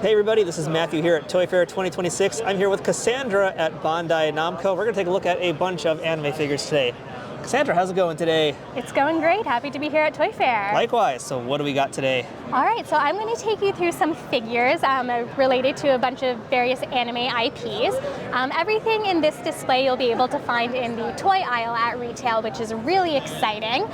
Hey everybody, this is Matthew here at Toy Fair 2026. I'm here with Cassandra at Bandai Namco. We're going to take a look at a bunch of anime figures today. Cassandra, how's it going today? It's going great. Happy to be here at Toy Fair. Likewise. So what do we got today? All right, so I'm going to take you through some figures related to a bunch of various anime IPs. Everything in this display you'll be able to find in the toy aisle at retail, which is really exciting.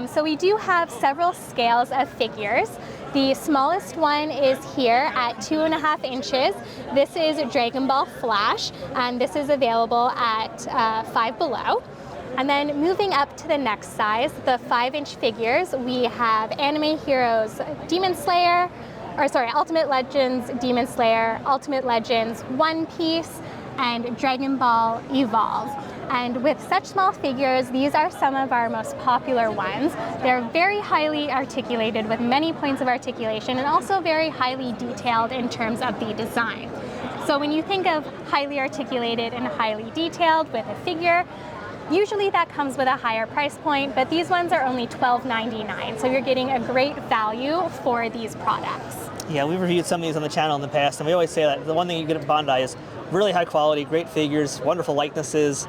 So we do have several scales of figures. The smallest one is here at 2.5 inches. This is Dragon Ball Flash, and this is available at Five Below. And then moving up to the next size, the 5-inch figures, we have Anime Heroes Ultimate Legends Demon Slayer, Ultimate Legends One Piece, and Dragon Ball Evolve. And with such small figures, these are some of our most popular ones. They're very highly articulated with many points of articulation and also very highly detailed in terms of the design. So when you think of highly articulated and highly detailed with a figure, usually that comes with a higher price point, but these ones are only $12.99, so you're getting a great value for these products. Yeah, we've reviewed some of these on the channel in the past, and we always say that the one thing you get at Bandai is really high quality, great figures, wonderful likenesses,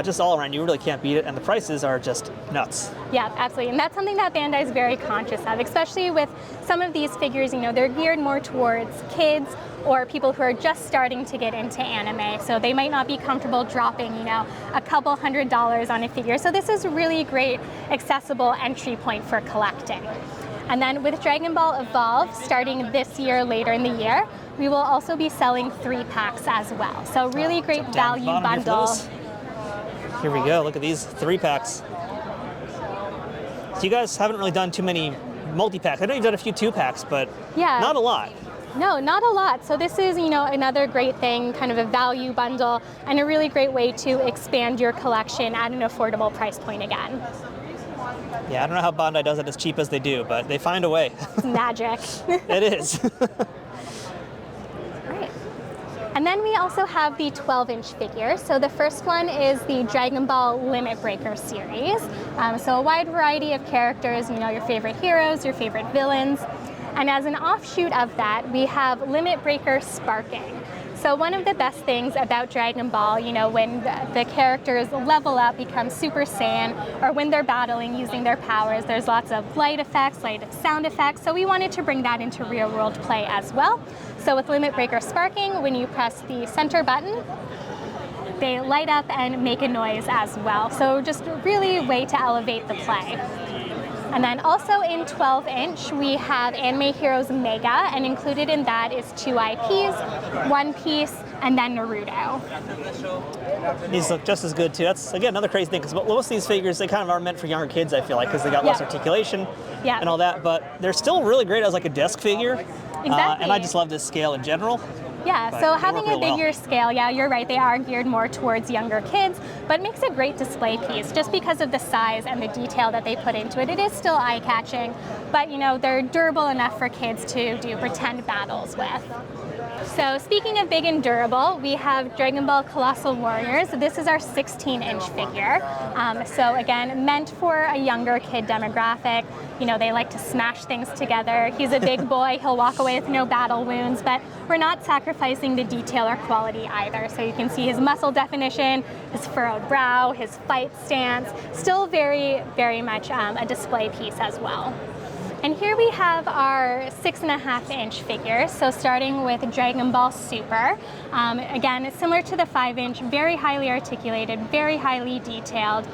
just all around. You really can't beat it, and the prices are just nuts. Yeah, absolutely, and that's something that Bandai is very conscious of, especially with some of these figures. You know, they're geared more towards kids or people who are just starting to get into anime, so they might not be comfortable dropping, a couple $100s on a figure. So this is really great, accessible entry point for collecting. And then with Dragon Ball Evolve, starting this year, later in the year, we will also be selling 3-packs as well. So really great value bundle. Here we go, look at these 3-packs. So you guys haven't really done too many multi-packs. I know you've done a few 2-packs, but yeah, not a lot. No, not a lot. So this is, another great thing, kind of a value bundle, and a really great way to expand your collection at an affordable price point again. Yeah, I don't know how Bandai does it as cheap as they do, but they find a way. It's magic. It is. Right. And then we also have the 12-inch figures. So the first one is the Dragon Ball Limit Breaker series. So a wide variety of characters, your favorite heroes, your favorite villains. And as an offshoot of that, we have Limit Breaker Sparking. So one of the best things about Dragon Ball, when the characters level up, become Super Saiyan, or when they're battling using their powers, there's lots of light effects, light sound effects. So we wanted to bring that into real world play as well. So with Limit Breaker Sparking, when you press the center button, they light up and make a noise as well. So just really a way to elevate the play. And then also in 12-inch, we have Anime Heroes Mega, and included in that is 2 IPs, One Piece, and then Naruto. These look just as good too. That's, again, another crazy thing, because most of these figures, they kind of are meant for younger kids, I feel like, because they got less articulation and all that, but they're still really great as like a desk figure. Exactly. And I just love this scale in general. Yeah, so having a bigger scale, yeah, you're right, they are geared more towards younger kids, but it makes a great display piece just because of the size and the detail that they put into it. It is still eye-catching, but they're durable enough for kids to do pretend battles with. So speaking of big and durable, we have Dragon Ball Colossal Warriors. This is our 16-inch figure. So again, meant for a younger kid demographic. They like to smash things together. He's a big boy, he'll walk away with no battle wounds, but we're not sacrificing the detail or quality either. So you can see his muscle definition, his furrowed brow, his fight stance, still very, very much a display piece as well. And here we have our 6.5-inch figures. So starting with Dragon Ball Super. Again, it's similar to the 5-inch, very highly articulated, very highly detailed.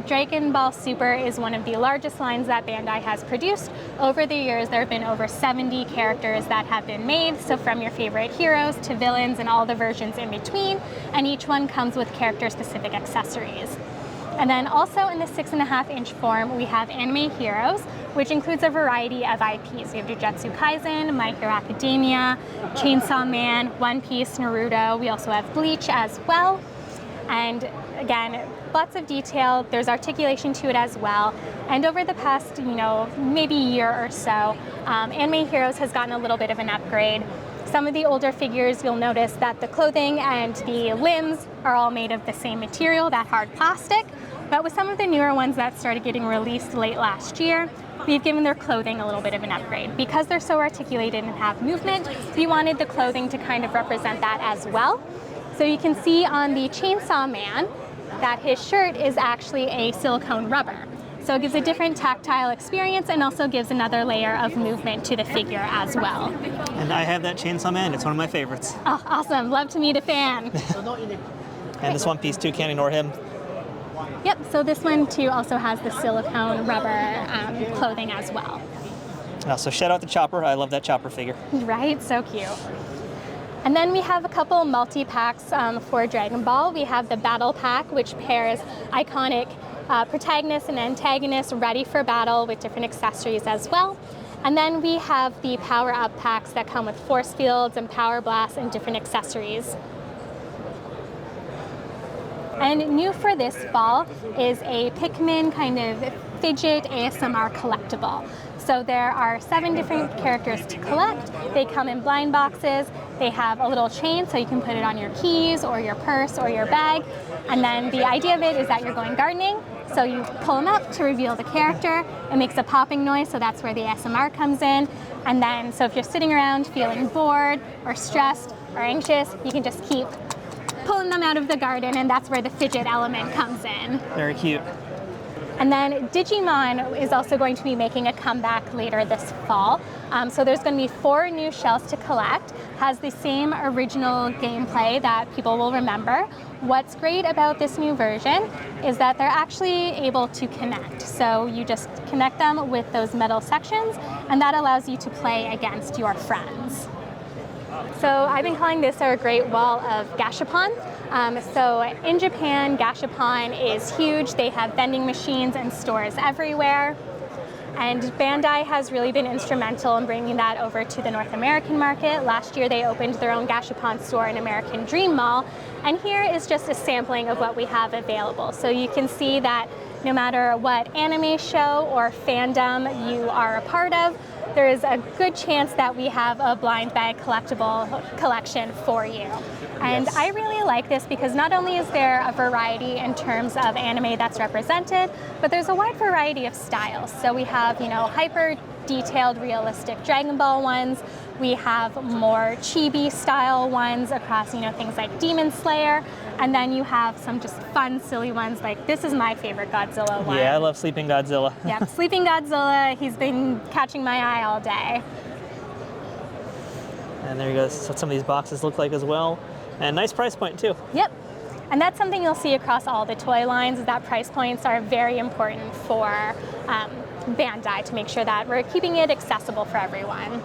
Dragon Ball Super is one of the largest lines that Bandai has produced. Over the years, there have been over 70 characters that have been made. So from your favorite heroes to villains and all the versions in between. And each one comes with character-specific accessories. And then also in the 6.5-inch form, we have Anime Heroes, which includes a variety of IPs. We have Jujutsu Kaisen, My Hero Academia, Chainsaw Man, One Piece, Naruto. We also have Bleach as well. And again, lots of detail. There's articulation to it as well. And over the past, maybe year or so, Anime Heroes has gotten a little bit of an upgrade. Some of the older figures, you'll notice that the clothing and the limbs are all made of the same material, that hard plastic. But with some of the newer ones that started getting released late last year, we've given their clothing a little bit of an upgrade. Because they're so articulated and have movement, we wanted the clothing to kind of represent that as well. So you can see on the Chainsaw Man that his shirt is actually a silicone rubber. So it gives a different tactile experience and also gives another layer of movement to the figure as well. And I have that Chainsaw Man. It's one of my favorites. Oh, awesome. Love to meet a fan. And this one piece too, can't ignore him. Yep, so this one too also has the silicone rubber clothing as well. So shout out to Chopper. I love that Chopper figure. Right, so cute. And then we have a couple multi-packs for Dragon Ball. We have the Battle Pack, which pairs iconic protagonists and antagonists ready for battle with different accessories as well. And then we have the Power Up packs that come with force fields and power blasts and different accessories. And new for this fall is a Pikmin kind of fidget ASMR collectible. So there are 7 different characters to collect. They come in blind boxes. They have a little chain so you can put it on your keys or your purse or your bag. And then the idea of it is that you're going gardening. So you pull them up to reveal the character. It makes a popping noise, so that's where the ASMR comes in. And then, so if you're sitting around feeling bored or stressed or anxious, you can just keep pulling them out of the garden, and that's where the fidget element comes in. Very cute. And then Digimon is also going to be making a comeback later this fall. So there's going to be 4 new shells to collect. Has the same original gameplay that people will remember. What's great about this new version is that they're actually able to connect. So you just connect them with those metal sections, and that allows you to play against your friends. So I've been calling this our Great Wall of Gashapon. So in Japan, Gashapon is huge. They have vending machines and stores everywhere. And Bandai has really been instrumental in bringing that over to the North American market. Last year, they opened their own Gashapon store in American Dream Mall. And here is just a sampling of what we have available. So you can see that no matter what anime show or fandom you are a part of, there is a good chance that we have a blind bag collectible collection for you. And yes. I really like this because not only is there a variety in terms of anime that's represented, but there's a wide variety of styles. So we have, hyper detailed, realistic Dragon Ball ones. We have more chibi style ones across, things like Demon Slayer. And then you have some just fun, silly ones, like this is my favorite Godzilla one. Yeah, I love Sleeping Godzilla. Yep, Sleeping Godzilla, he's been catching my eye all day. And there you go, that's what some of these boxes look like as well. And nice price point too. Yep, and that's something you'll see across all the toy lines, is that price points are very important for Bandai to make sure that we're keeping it accessible for everyone.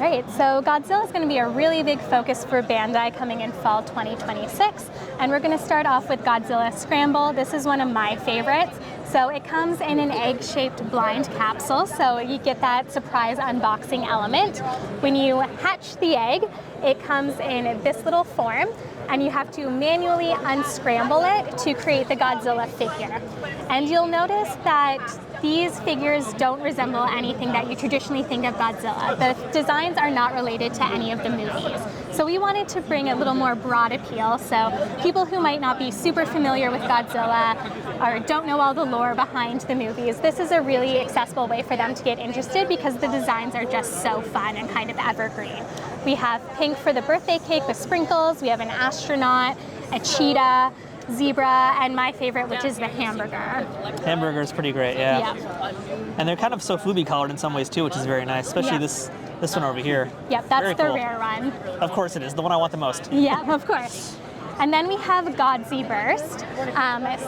Right, so Godzilla is going to be a really big focus for Bandai coming in fall 2026, and we're going to start off with Godzilla Scramble. This is one of my favorites. So it comes in an egg-shaped blind capsule, so you get that surprise unboxing element. When you hatch the egg, it comes in this little form, and you have to manually unscramble it to create the Godzilla figure. And you'll notice that these figures don't resemble anything that you traditionally think of Godzilla. The designs are not related to any of the movies. So we wanted to bring a little more broad appeal, so people who might not be super familiar with Godzilla or don't know all the lore behind the movies, this is a really accessible way for them to get interested because the designs are just so fun and kind of evergreen. We have pink for the birthday cake with sprinkles, we have an astronaut, a cheetah, zebra, and my favorite, which is the hamburger. Hamburger is pretty great, yeah. Yep. And they're kind of sofubi colored in some ways too, which is very nice, especially this one over here. Yep, that's very the cool. rare one. Of course it is, the one I want the most. Yeah, of course. And then we have Godzilla Burst.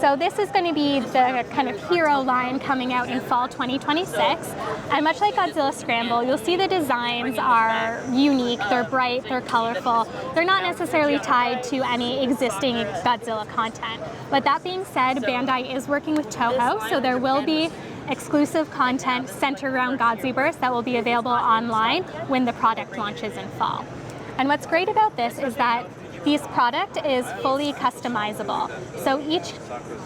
So this is going to be the kind of hero line coming out in fall 2026. And much like Godzilla Scramble, you'll see the designs are unique, they're bright, they're colorful. They're not necessarily tied to any existing Godzilla content. But that being said, Bandai is working with Toho, so there will be exclusive content centered around Godzilla Burst that will be available online when the product launches in fall. And what's great about this is that this product is fully customizable. So each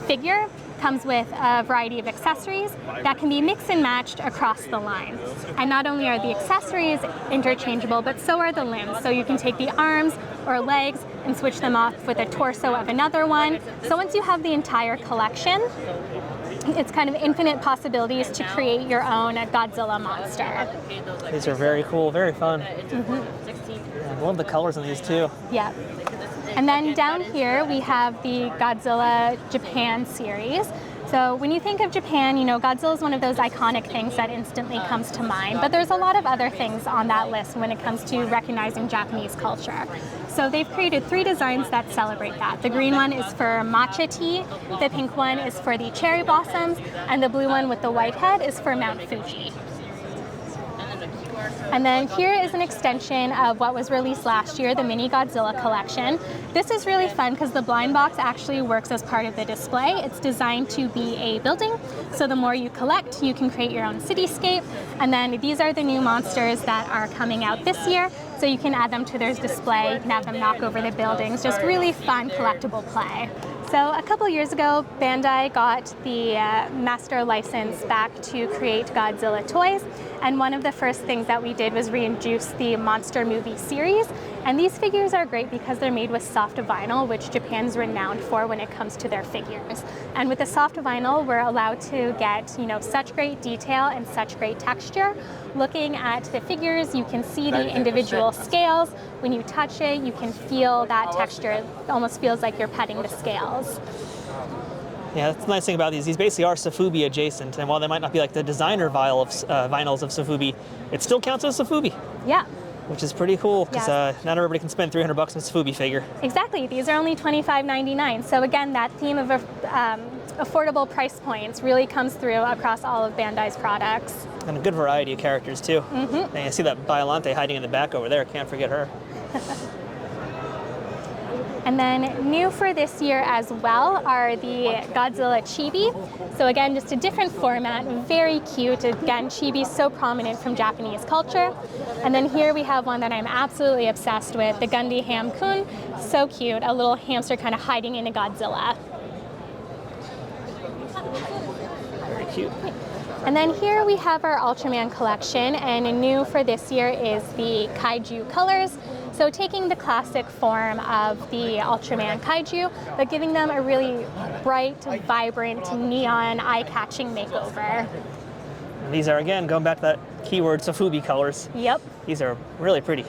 figure comes with a variety of accessories that can be mixed and matched across the line. And not only are the accessories interchangeable, but so are the limbs. So you can take the arms or legs and switch them off with a torso of another one. So once you have the entire collection, it's kind of infinite possibilities to create your own Godzilla monster. These are very cool, very fun. I love the colors in these too. Yeah. And then down here we have the Godzilla Japan series. So when you think of Japan, you know, Godzilla is one of those iconic things that instantly comes to mind, but there's a lot of other things on that list when it comes to recognizing Japanese culture. So they've created 3 designs that celebrate that. The green one is for matcha tea, the pink one is for the cherry blossoms, and the blue one with the white head is for Mount Fuji. And then here is an extension of what was released last year, the Mini Godzilla collection. This is really fun because the blind box actually works as part of the display. It's designed to be a building, so the more you collect, you can create your own cityscape. And then these are the new monsters that are coming out this year, so you can add them to their display, you can have them knock over the buildings, just really fun collectible play. So a couple years ago, Bandai got the master license back to create Godzilla toys, and one of the first things that we did was reintroduce the monster movie series. And these figures are great because they're made with soft vinyl, which Japan's renowned for when it comes to their figures. And with the soft vinyl, we're allowed to get, you know, such great detail and such great texture. Looking at the figures, you can see the individual scales. When you touch it, you can feel that texture. It almost feels like you're petting the scales. Yeah, that's the nice thing about these. These basically are sofubi adjacent, and while they might not be like the designer vinyls of sofubi, it still counts as sofubi. Yeah. Which is pretty cool because Yes. not everybody can spend $300 on a sofubi figure. Exactly. These are only $25.99. So again, that theme of affordable price points really comes through across all of Bandai's products. And a good variety of characters too. And I see that Biollante hiding in the back over there. Can't forget her. And then new for this year as well are the Godzilla Chibi. So again, just a different format, very cute. Again, Chibi is so prominent from Japanese culture. And then here we have one that I'm absolutely obsessed with, the Gundy Ham-kun. So cute, a little hamster kind of hiding in a Godzilla. Very cute. And then here we have our Ultraman collection, and new for this year is the kaiju colors. So taking the classic form of the Ultraman kaiju, but giving them a really bright, vibrant, neon, eye-catching makeover. And these are, again, going back to that keyword, sofubi colors. Yep. These are really pretty.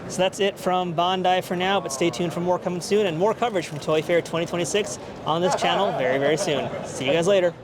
So that's it from Bandai for now, but stay tuned for more coming soon and more coverage from Toy Fair 2026 on this channel very, very soon. See you guys later.